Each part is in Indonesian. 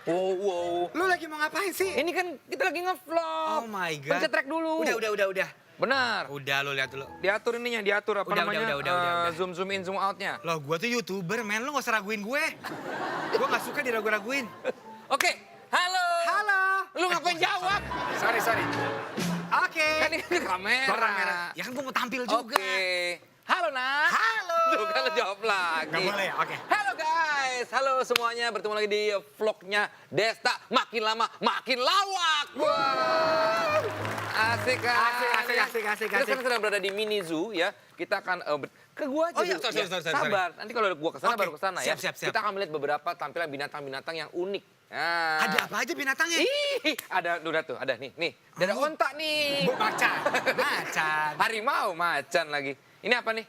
Wow. Lu lagi mau ngapain sih? Ini kan kita lagi nge-vlog. Oh my God. Pencet track dulu. Udah. Benar. Udah, lu lihat dulu. Diatur ininya, diatur apa Udah, namanya? udah. Zoom in, zoom outnya. Loh, gua tuh YouTuber, men. Lu gak usah raguin gue. Gua gak suka diragu-raguin. Oke, halo. Halo. Lu ngapain jawab? Sorry. Oke. Kan ini kamera. Gua kamera. Ya kan gua mau tampil juga. Oke. Halo, Nak. Halo. Tuh kan lu jawab lagi. Gak boleh, oke. Halo guys, halo semuanya. Bertemu lagi di vlognya Desta. Makin lama makin lawak. Wah. Asik kan? Asik. Kita sekarang sedang berada di mini zoo ya. Kita akan ke gua aja Oh iya, dulu. sorry. Sabar. Nanti kalau gua kesana Oke, baru kesana ya. siap. Kita akan melihat beberapa tampilan binatang-binatang yang unik. Nah. Ada apa aja binatangnya? Ih, ada udah tuh, ada nih. Ada onta nih. Macan. Harimau, macan lagi. Ini apa nih?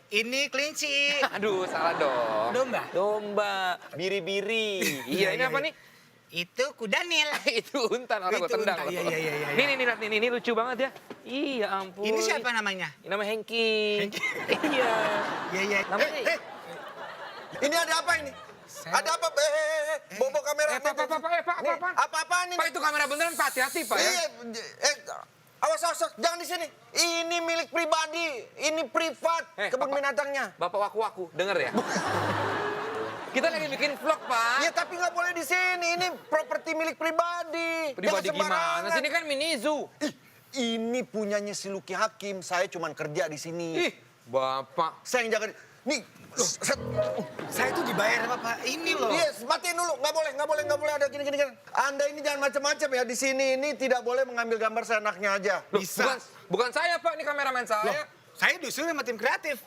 Ini kelinci. Aduh, salah dong. Domba. Biri-biri. Iya, Ini apa nih? Itu kudanil. Itu untan, orang gue Itu tendang. unta, iya. Ini lucu banget ya. Iya ampun. Ini siapa namanya? Ini namanya Hengki. Iya. Iya. Namanya Ini ada apa ini? Ada apa? Bobo kamera. Pak. Apa-apaan ini? Pak, itu kamera beneran, Pak. Hati-hati, Pak ya. Iya, awas, jangan di sini. Ini milik pribadi, ini privat, kebun binatangnya. Bapak waku-waku, denger ya? Kita lagi bikin vlog, Pak. Ya tapi nggak boleh di sini, ini properti milik pribadi. Pribadi Jangan gimana? sembarangan. Sini kan mini zoo. Ih, ini punyanya si Lucky Hakim, saya cuma kerja di sini. Ih, Bapak. Saya yang jaga. Nih, Saya tuh dibayar sama Pak ini loh. iya, matiin dulu. Nggak boleh ada gini. Anda ini jangan macam-macam ya. Di sini ini tidak boleh mengambil gambar seenaknya aja. Loh, Bisa. Bukan saya, Pak. Ini kameramen saya. Saya disuruh sama tim kreatif.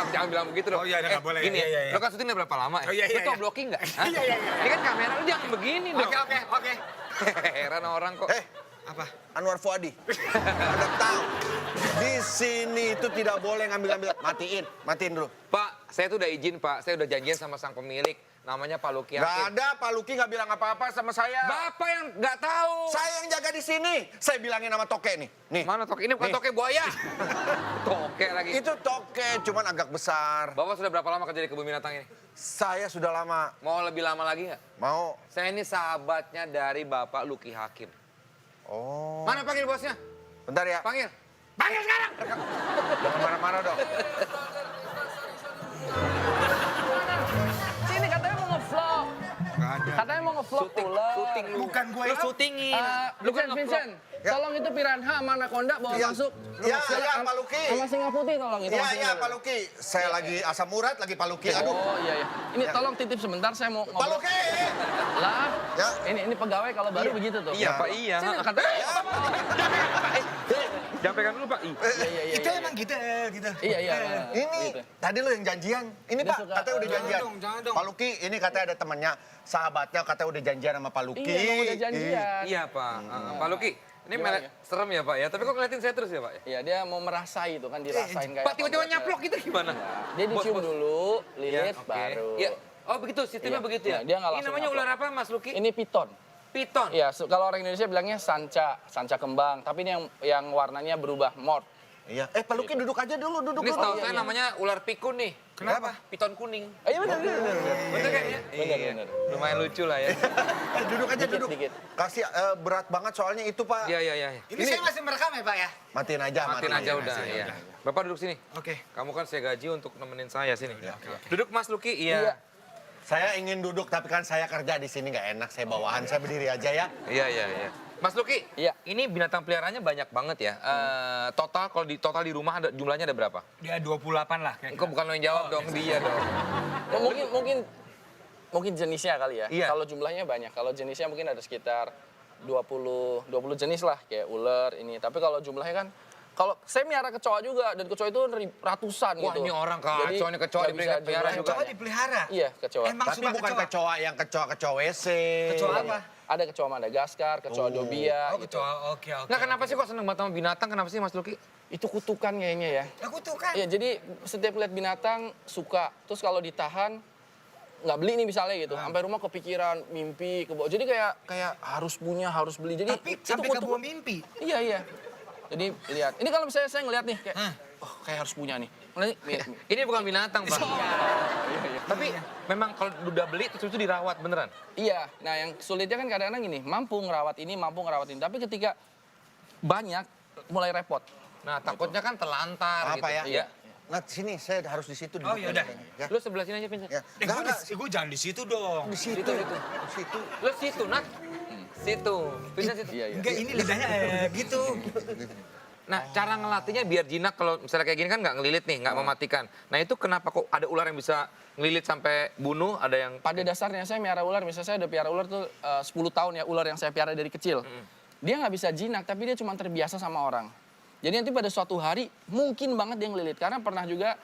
Jangan bilang begitu dong. Oh iya, nggak boleh. Gini Iya, ya, iya. lo kan syutingnya berapa lama ya? Oh, iya. Lo tau blocking nggak? Hah? Iya. Ini kan kamera, lo jangan begini dong. Oke. Heran orang kok. Apa? Anwar Fuadi. Anda tahu. Di sini itu tidak boleh ngambil-ngambil. Matiin dulu. Pak, saya tuh udah izin, Pak. Saya udah janjian sama sang pemilik. Namanya Pak Lucky Gak Hakim. ada, Pak Lucky nggak bilang apa-apa sama saya. Bapak yang nggak tahu. Saya yang jaga di sini. Saya bilangin sama toke nih. Nih. Mana toke? Ini bukan Nih. toke buaya. Toke lagi. Itu toke, cuman agak besar. Bapak sudah berapa lama kerja di kebun binatang ini? Saya sudah lama. Mau lebih lama lagi nggak? Mau. Saya ini sahabatnya dari Bapak Lucky Hakim. Oh. Mana panggil bosnya? Bentar ya. Panggil sekarang. Jangan marah-marah dong. Sini katanya mau nge-vlog. Nggak ada. Katanya mau nge-vlog ular. Syuting lu. Bukan gue Lu yang- syutingin. Lu kan Vincent, Ya. tolong itu piranha sama anaconda bawa Iya. masuk. Iya, Silakan. iya, Pak Lucky. Sama singa putih tolong itu. Iya, masukin iya, dulu. Pak Lucky. Saya lagi asam urat, lagi Pak Lucky. Aduh. Oh iya. Ini tolong titip sebentar saya mau Pak ngobrol. Lucky. Lah, Ya. ini pegawai kalau baru begitu tuh. Iya, Pak, iya. Sini katanya. Jangan pegang dulu, Pak. Iya. Itu emang gitu. Iya. Ini Gitu. tadi lu yang janjian. Ini Dia Pak, suka- katanya udah janjian. Jangan dong. Pak Lucky, ini katanya ada temannya, sahabatnya katanya udah janjian sama Pak Lucky. Iya, emang udah janjian. Iya, Pak. Pak Lucky, ini Gimana? serem ya, Pak ya. Tapi kok ngeliatin saya terus ya, Pak? Iya, dia mau merasai itu kan dirasain kayak. Pak, tiba-tiba apa, nyaplok gitu gimana? Dia dicium Bos. dulu, lilit Oke. baru. Iya. Oh, begitu sistemnya Iya. begitu ya? Iya, dia nggak Ini langsung namanya nyaplok. ular apa, Mas Lucky? Ini piton. Piton. Iya, kalau orang Indonesia bilangnya sanca kembang, tapi ini yang warnanya berubah morph. Iya. Pak Lucky duduk aja dulu, duduk Ini dulu. setahu saya namanya ular pikun nih. Kenapa? Piton kuning. Iya benar. Bener kan ya? Bener. Lumayan lucu lah ya. Duduk aja, Dikit, duduk. dikit. Kasih berat banget soalnya itu, Pak. Iya. Ini saya masih merekam ya Pak ya? Matiin aja, Matiin aja udah. Iya. Bapak duduk sini. Oke. Kamu kan saya gaji untuk nemenin saya sini. Duduk Mas Lucky, iya. Saya ingin duduk, tapi kan saya kerja di sini nggak enak. Saya bawahan, saya berdiri aja ya. Iya. Mas Lucky, Iya. ini binatang peliharaannya banyak banget ya. Kalau total di rumah jumlahnya ada berapa? Dia 28 lah. Engkau bukan lo yang jawab dong, dia dong. Mungkin jenisnya kali ya. Iya. Kalau jumlahnya banyak. Kalau jenisnya mungkin ada sekitar 20 jenis lah kayak ular ini. Tapi kalau jumlahnya kan kalau saya miara kecoa juga dan kecoa itu ratusan Wah, gitu. ini orang kacau, Jadi, ini kecoa nggak dipelihara bisa jumlahnya juga. Kecoa banyak. dipelihara? Iya, kecoa. Emang Tapi suka bukan kecoa yang kecoa WC. Kecoa apa? Ada kecoa Madagaskar, kecoa Dobia Oh, gitu. kecoa. Oke. Nggak, kenapa sih kok seneng banget sama binatang? Kenapa sih Mas Lucky? Itu kutukan kayaknya ya. Aku tuh kan. Iya, jadi setiap lihat binatang suka. Terus kalau ditahan nggak beli nih misalnya gitu. Sampai rumah kepikiran, mimpi, kebawa. Jadi kayak harus punya, harus beli. Jadi Tapi itu sampai ke kutuk- buah mimpi. Iya. Jadi lihat. Ini kalau misalnya saya ngeliat nih kayak, oh kayak harus punya nih. Ini bukan binatang, Pak. Tapi memang kalau udah beli terus itu dirawat beneran. Iya, nah yang sulitnya kan kadang-kadang gini, mampu ngerawat ini, tapi ketika banyak mulai repot. Nah, takutnya kan telantar Apa gitu. ya? Iya. Nah, sini saya harus di situ. Oh, yaudah. Ya. Lu sebelah sini aja, Vincent. Ya. Gue jangan di situ dong. Di situ. Situ. Di situ. Lu situ, Nat. Situ. Vincent situ. Iya, iya. Enggak, ini lidahnya gitu. Nah, cara ngelatihnya biar jinak kalau misalnya kayak gini kan nggak ngelilit nih, nggak mematikan. Nah, itu kenapa kok ada ular yang bisa ngelilit sampai bunuh, ada yang... Pada dasarnya saya miara ular, misalnya saya udah piara ular tuh 10 tahun ya, ular yang saya piara dari kecil. Dia nggak bisa jinak, tapi dia cuma terbiasa sama orang. Jadi nanti pada suatu hari mungkin banget dia ngelilit. Karena pernah juga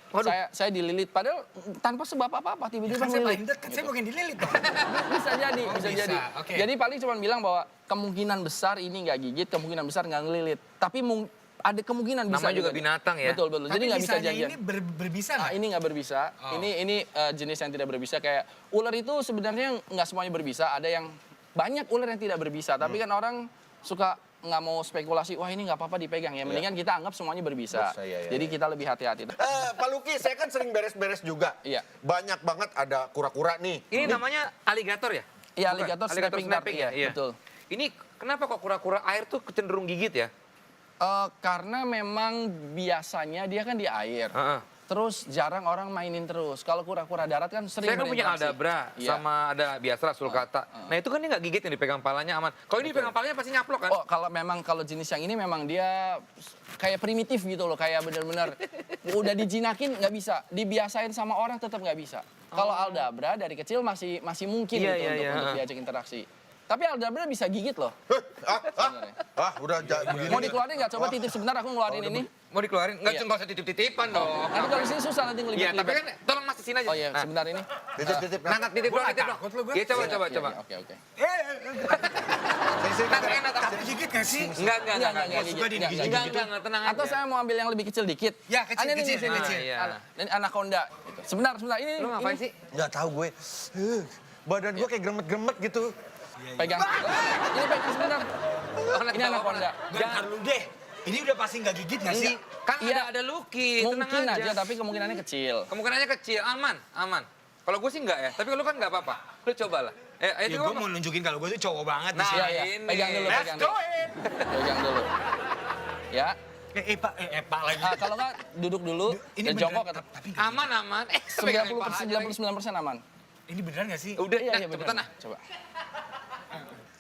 saya dililit, padahal tanpa sebab apa-apa, tiba-tiba Kan saya paling ngelilit. dekat, saya bukan dililit dong. Bisa jadi, Oh, bisa bisa, jadi. oke. Jadi paling cuma bilang bahwa kemungkinan besar ini nggak gigit, kemungkinan besar nggak ngelilit. Tapi ada kemungkinan bisa. Namanya juga nih. binatang ya. Betul, betul. Jadi nggak bisa bisanya janjian. ini berbisa Ah, nggak? ini nggak berbisa. Oh. Ini jenis yang tidak berbisa. Kayak ular itu sebenarnya nggak semuanya berbisa. Ada yang banyak ular yang tidak berbisa. Tapi kan orang suka nggak mau spekulasi. Wah ini nggak apa-apa dipegang ya. Mendingan kita anggap semuanya berbisa. Berbisa, iya, iya, Jadi kita lebih hati-hati. Pak Luki, saya kan sering beres-beres juga. Iya. Banyak banget ada kura-kura nih. Ini namanya aligator ya? Iya, Bukan? alligator snapping dart, ya? iya, betul. Ini kenapa kok kura-kura air tuh cenderung gigit ya? Karena memang biasanya dia kan di air. Heeh. Terus jarang orang mainin terus. Kalau kura-kura darat kan sering Saya kan punya berinteraksi. aldabra Iya. sama ada biasa sulcata. Nah itu kan dia nggak gigit yang dipegang palanya aman. Kalau ini dipegang palanya pasti nyaplok kan? Oh, kalau jenis yang ini memang dia kayak primitif gitu loh, kayak bener-bener udah dijinakin nggak bisa, dibiasain sama orang tetap nggak bisa. Kalau aldabra dari kecil masih mungkin Iya, gitu iya, untuk iya. diajak interaksi. Tapi aldabra bisa gigit loh. Udah begini. Mau dikeluarin nggak? Coba titip sebentar, aku ngeluarin ini. Mau dikeluarin? Nggak Iya. cuma usah titip-titipan dong. Nanti kalau di sini susah nanti Iya, ngelibet-libet. tapi kan tolong mas di sini aja. Oh iya, Nah, sebentar ini. Titip-titip. Nah, Nat, titip Gua dong, nggak titip dong. takut lu, gua. Iya, coba. Iya, Oke. Sini, Nat, Nat, Tapi gigit nggak sih? Enggak, Enggak Suka gigit. digigit Enggak, gitu. enggak, tenang aja. Atau saya mau ambil yang lebih kecil dikit. Ya, kecil, Ini, kecil, ini, kecil. Iya. Ini anaconda. Sebentar. Ini. Lu ngapain ini. sih? Nggak tahu gue. Badan gue kayak gremet-gremet gitu. Pegang. Ini pegang sebentar. Oh, Nat, Ini nggak apa-apa, anaconda. Nat. Jangan dulu deh. Ini udah pasti nggak gigit nggak sih? Kan Iya. ada Lucky, tenang Mungkin aja, tapi kemungkinannya kecil. Kemungkinannya kecil, aman. Kalau gue sih enggak ya, tapi kalau lu kan enggak apa-apa. Lu cobalah. Ya Itu gue mau nunjukin kalau gue tuh cowok banget di Nah, sini. Iya, iya. ini. Pegang dulu, Let's pegang go dulu. in. Pegang dulu. Ya. Pak lagi. Kalau nggak duduk dulu Ini dan beneran, jongkok tapi nggak Aman. Pegangin paha aja lagi. 99% aman. gigit. Ini beneran nggak sih? Udah, Iya, nah, iya cepetan beneran. ah. Coba.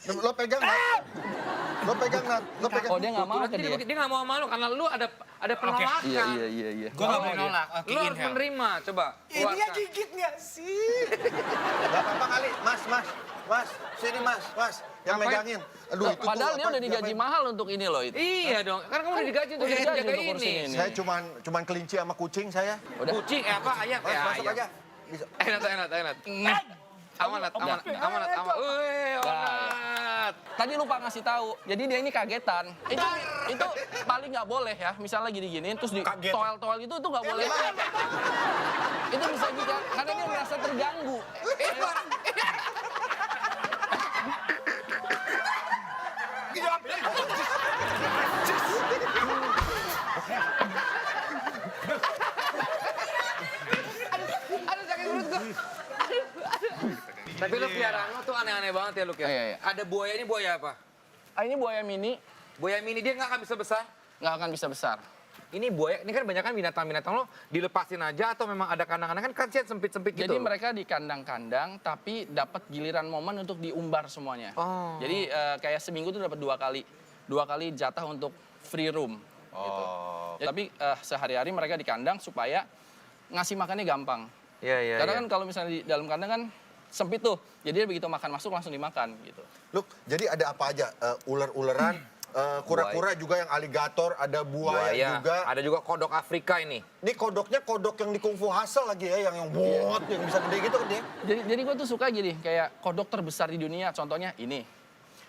Lo pegang, Nat. Lo pegang, Nat. Lo pegang. Oh, dia nggak mau Nanti ke dia. dia nggak mau sama lu karena lu ada penolakan. Iya. Gue nggak boleh nolak. Oke, Lu harus inhale. menerima, coba. Ini keluarkan. yang gigit nggak sih? Gak apa-apa kali. Mas. Sini, Mas. Yang Ngapain? megangin. Aduh, itu tuh Padahal dia apa, udah digaji diapain? mahal untuk ini loh itu. Iya dong, kan kamu udah digaji untuk Udah digaji jaga untuk ngurusin ini. ini. Saya cuman kelinci sama kucing saya. Udah. Kucing, apa, ayam? Mas, Ya, masuk ayam. aja. Bisa. Enak. Aman, Nat. Wih, Nat. Tadi lupa ngasih tahu. Jadi dia ini kagetan. Itu paling nggak boleh ya. Misalnya gini-gini terus di Kaget. toel-toel itu nggak boleh banget. Itu bisa juga karena dia merasa terganggu. Aduh, sakit perut gua. Tapi lu peliharaan lu tuh aneh-aneh banget ya, Luk ya. Iya. Ada buaya, ini buaya apa? Ini buaya mini Buaya mini, dia nggak akan bisa besar. nggak akan bisa besar. Ini buaya, ini kan banyak kan binatang-binatang lo dilepasin aja atau memang ada kandang-kandang kan kasihan sempit-sempit gitu. Jadi mereka di kandang-kandang tapi dapat giliran momen untuk diumbar semuanya. Oh. Jadi kayak seminggu tuh dapat 2 kali. 2 kali jatah untuk free room. Gitu. Tapi sehari-hari mereka di kandang supaya ngasih makannya gampang. Iya. Karena kan kalau misalnya di dalam kandang kan sempit tuh. Jadi dia begitu makan masuk langsung dimakan gitu. Look, jadi ada apa aja? Ular-uleran, kura-kura juga yang aligator, ada buaya juga. Ada juga kodok Afrika ini. Ini kodoknya kodok yang di Kung Fu Hustle lagi ya, yang bot, yang bisa gede gitu kan dia. Jadi gue tuh suka gini, kayak kodok terbesar di dunia, contohnya ini.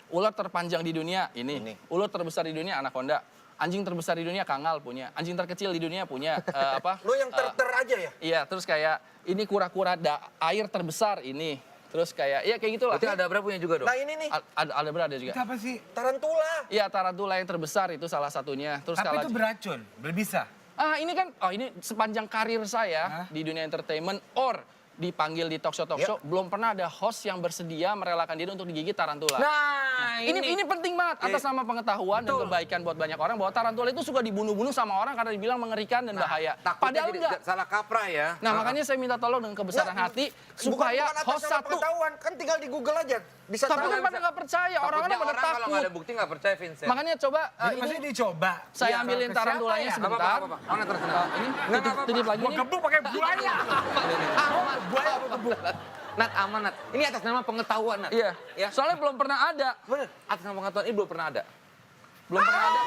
Ular terpanjang di dunia, ini. Ular terbesar di dunia, anaconda. Anjing terbesar di dunia, kangal punya. Anjing terkecil di dunia punya, apa? Lo yang ter aja ya? Iya, terus kayak ini kura-kura air terbesar ini. Terus kayak, ya kayak gitulah. Berarti aldabra punya juga dong? Nah ini nih, Ada berada juga. Itu apa sih? tarantula. Iya, tarantula yang terbesar itu salah satunya. Terus Tapi kalau itu beracun, berbisa. Ini kan, ini sepanjang karir saya di dunia entertainment or dipanggil di talk show, belum pernah ada host yang bersedia merelakan diri untuk digigit tarantula. Nah, Ini penting banget atas nama pengetahuan dan kebaikan buat banyak orang bahwa tarantula itu suka dibunuh-bunuh sama orang karena dibilang mengerikan dan bahaya. Takutnya Padahal jadi enggak. salah kaprah ya. Nah, makanya saya minta tolong dengan kebesaran hati supaya bukan atas host nama satu. pengetahuan, kan tinggal di Google aja. Bisa Tapi tahu. kan pada nggak percaya, orang-orang Takutnya pada kalau nggak ada takut. bukti nggak percaya Vincent. Makanya coba Jadi maksudnya dicoba. saya Iya, ambilin ke siapa tarantulanya ya? sebentar. Apa-apa. Mana terus? Ini Nggak apa-apa. titip lagi Gua nih. gebuk pakai buaya. Buaya apa gebuk? Nat, aman Nat. Ini atas nama pengetahuan Nat. Iya. Ya. Soalnya belum pernah ada. Bener. Atas nama pengetahuan ini belum pernah ada. Belum pernah ada.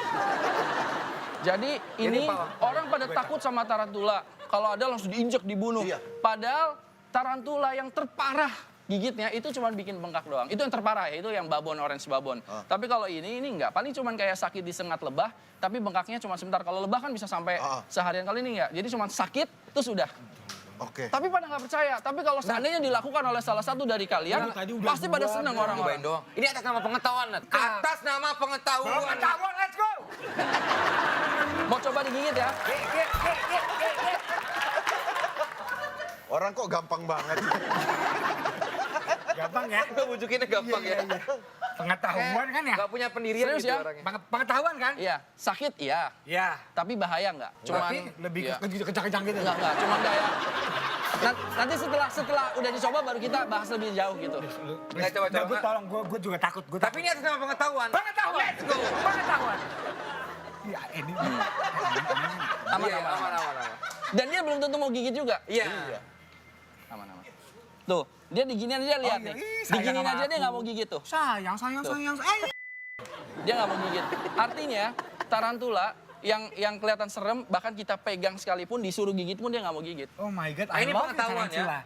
Jadi ini Pak. orang pada takut sama tarantula. Kalau ada langsung diinjek, dibunuh. Iya. Padahal tarantula yang terparah gigitnya itu cuma bikin bengkak doang. Itu yang terparah ya, itu yang babon, orange babon. Tapi kalau ini enggak. Paling cuma kayak sakit disengat lebah, tapi bengkaknya cuma sebentar. Kalau lebah kan bisa sampai seharian, kali ini enggak. Jadi cuma sakit, terus udah. Oke. Tapi pada nggak percaya. Tapi kalau seandainya dilakukan oleh salah satu dari kalian, tadi udah pasti pada senang Cobain orang-orang. doang. Ini atas nama pengetahuan Nat. Atas nama pengetahuan. Pengetahuan, let's go. Mau coba digigit ya? Orang kok gampang banget. Gampang ya. Bujukinnya gampang ya. Pengetahuan kan ya? Gak punya pendirian Serius gitu ya? orangnya. Pengetahuan kan? Iya, sakit iya. Iya. Tapi bahaya nggak? Cuman Tapi lebih iya. kencang-kencang gitu. Enggak, cuman kayak nanti setelah udah dicoba baru kita bahas lebih jauh gitu. Nggak, coba. Gue tolong, gue juga takut. Tapi ini atas nama pengetahuan. Pengetahuan. Let's go. Pengetahuan. Ya, ini. Aman, Iya, aman, aman. aman. Dan dia belum tentu mau gigit juga. Iya. Aman, aman. Tuh, dia diginiin aja lihat iya. nih. Ih, sayang Diginiin sama aja dia aku. nggak mau gigit tuh. Sayang. Dia nggak mau gigit. Artinya tarantula yang kelihatan serem bahkan kita pegang sekalipun disuruh gigit pun dia nggak mau gigit. Oh my God, Ini I love pengetahuan ya. tarantula.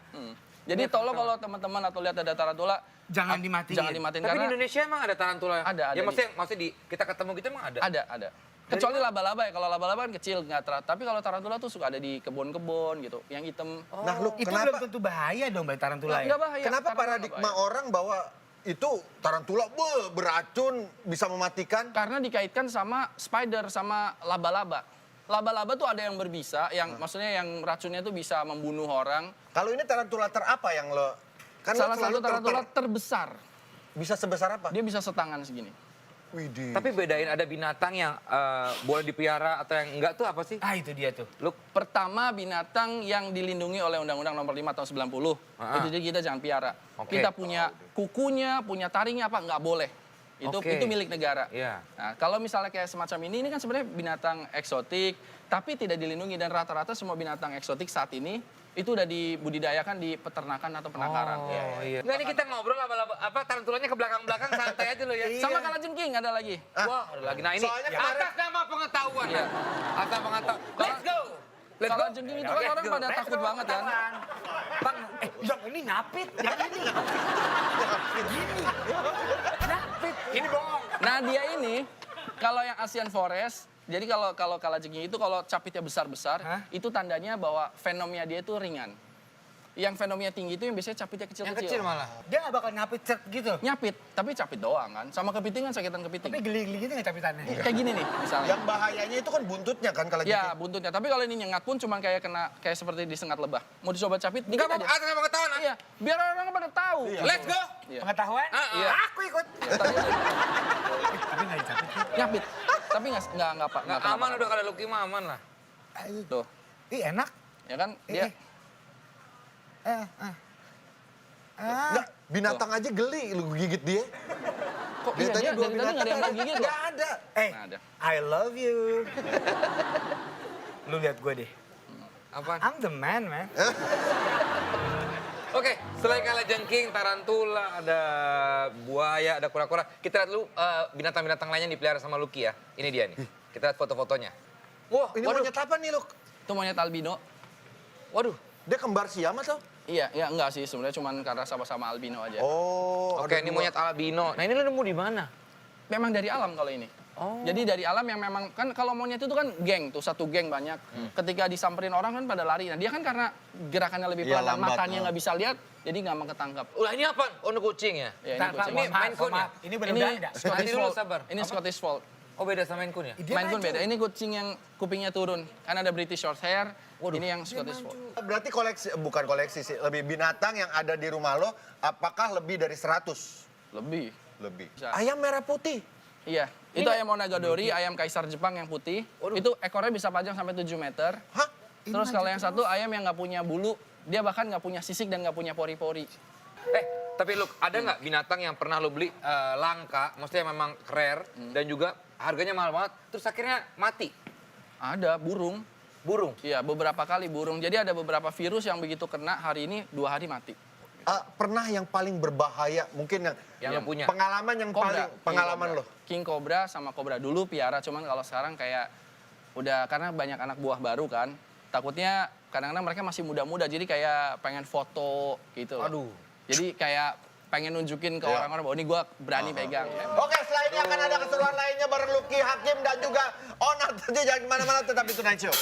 Jadi tolong kalau teman-teman atau lihat ada tarantula Jangan dimatiin. Jangan dimatiin Tapi di karena Indonesia emang ada tarantula? Ada Ya di- maksudnya di kita ketemu gitu emang ada? ada. Kecuali laba-laba ya. Kalau laba-laba kan kecil nggak tapi kalau tarantula tuh suka ada di kebun-kebun gitu, yang hitam. Nah, lu Itu kenapa? belum tentu bahaya dong, Mbak Tarantula ya? Nggak bahaya. Kenapa tarantula nggak paradigma bahaya. orang bahwa itu tarantula beracun, bisa mematikan? Karena dikaitkan sama spider sama laba-laba. Laba-laba tuh ada yang berbisa, yang maksudnya yang racunnya tuh bisa membunuh orang. Kalau ini tarantula terapa yang lo? Kan lo Salah selalu satu tarantula terbesar. bisa sebesar apa? Dia bisa setangan segini. Widih. Tapi bedain ada binatang yang boleh dipelihara atau yang enggak tuh apa sih? Ah, itu dia tuh. Pertama binatang yang dilindungi oleh Undang-Undang Nomor 5 tahun 90. Itu jadi kita jangan piara. Oke. Kita punya kukunya, punya taringnya apa nggak boleh. Oke. Itu milik negara. Iya. Nah, kalau misalnya kayak semacam ini kan sebenarnya binatang eksotik, tapi tidak dilindungi dan rata-rata semua binatang eksotik saat ini itu udah dibudidayakan di peternakan atau penangkaran. Oh iya. Enggak, ini kita ngobrol apa tarantulanya ke belakang-belakang santai aja lo ya. Sama kalajengking ada lagi. Wah, ada lagi. Nah ini Soalnya kemarin- atas nama pengetahuan. Iya. Atas pengetahuan. Let's go. Let's go. Kalajengking itu kan orang pada takut banget kan. Bang, yang ini ngapit. Yang ini gini. Ngapit. Ini bohong. Nah dia ini kalau yang Asian Forest, jadi kalau kalajengking itu kalau capitnya besar-besar, Hah? itu tandanya bahwa fenomnya dia itu ringan. Yang fenomnya tinggi itu yang biasanya capitnya Yang kecil-kecil. kecil malah. Dia nggak bakal ngapit cet gitu. Nyapit, tapi capit doang kan. Sama kepiting kan sakitan kepiting. Tapi geli-geli gitu nggak capitannya? Kayak gini nih misalnya. Yang bahayanya itu kan buntutnya kan kalau Ya buntutnya, tapi kalau ini nyengat pun cuma kayak seperti disengat lebah. Mau dicoba capit, dikit Enggak aja. atas nama pengetahuan. Iya, biar orang pada tahu. Let's go. Iya. Pengetahuan? Iya. Aku ikut. Tadi Tapi nggak dicapit. nyapit, tapi nggak apa. Nggak aman udah kalau Lucky mah aman lah. Tuh, Ih, enak. ya kan dia. Nggak, binatang aja geli lu gigit dia. Kok Dia iya, tadi dia dua dari tadi nggak ada yang mau binatang, gigit loh. nggak ada. Nggak ada. I love you. Lu lihat gue deh. Apaan? I'm the man. Oke, selain kalajengking, tarantula, ada buaya, ada kura-kura. Kita lihat dulu binatang-binatang lainnya yang dipelihara sama Lucky ya. Ini dia nih. Kita lihat foto-fotonya. Wah, Ini waduh. monyet apa nih lu? Itu monyet albino. Waduh. Dia kembar siam atau? Iya, ya enggak sih sebenarnya cuma karena sama-sama albino aja. Oh, Oke, ada ini dua. monyet albino. Nah, ini lu nemu di mana? Memang dari alam kalau ini. Oh. Jadi dari alam yang memang kan kalau monyet itu kan geng tuh satu geng banyak. Ketika disamperin orang kan pada lari. Nah dia kan karena gerakannya lebih Iya, pelan dan lambat, matanya nggak bisa lihat, jadi nggak mau ketangkap. Ulah ini apa? Oh, ini kucing ya? Ya, ini Nah, kucing. Ini Maine Coon ya? Ini benar-benar Ini enggak? Scottish Nanti dulu, Fold. sabar. Ini Apa? Scottish Fold. Oh beda sama Maine Coon ya? Dia Maine Coon maju. beda. Ini kucing yang kupingnya turun. Kan ada British Shorthair, ini yang Scottish Fold. Berarti bukan koleksi sih, lebih binatang yang ada di rumah lo, apakah lebih dari 100? Lebih. Lebih. Bisa. Ayam merah putih. Iya, itu ayam Onagadori, ayam kaisar Jepang yang putih. Itu ekornya bisa panjang sampai 7 meter. Hah? Terus kalau yang satu ayam yang nggak punya bulu, dia bahkan nggak punya sisik dan nggak punya pori-pori. Tapi Luk, ada nggak binatang yang pernah lo beli langka, maksudnya memang rare, dan juga harganya mahal banget, terus akhirnya mati? Ada burung. Burung? Iya, beberapa kali burung. Jadi ada beberapa virus yang begitu kena hari ini 2 hari mati. Pernah yang paling berbahaya, mungkin Yang lo punya? pengalaman yang paling, pengalaman lo? King Cobra sama Cobra dulu piara, cuman kalau sekarang kayak udah karena banyak anak buah baru kan, takutnya kadang-kadang mereka masih muda-muda, jadi kayak pengen foto gitu loh. Aduh. Jadi kayak pengen nunjukin ke orang-orang bahwa ini gue berani pegang. Oke, setelah ini akan ada keseruan lainnya bareng Lucky Hakim dan juga Onat. Jangan kemana-mana, tetap di Tonight Show.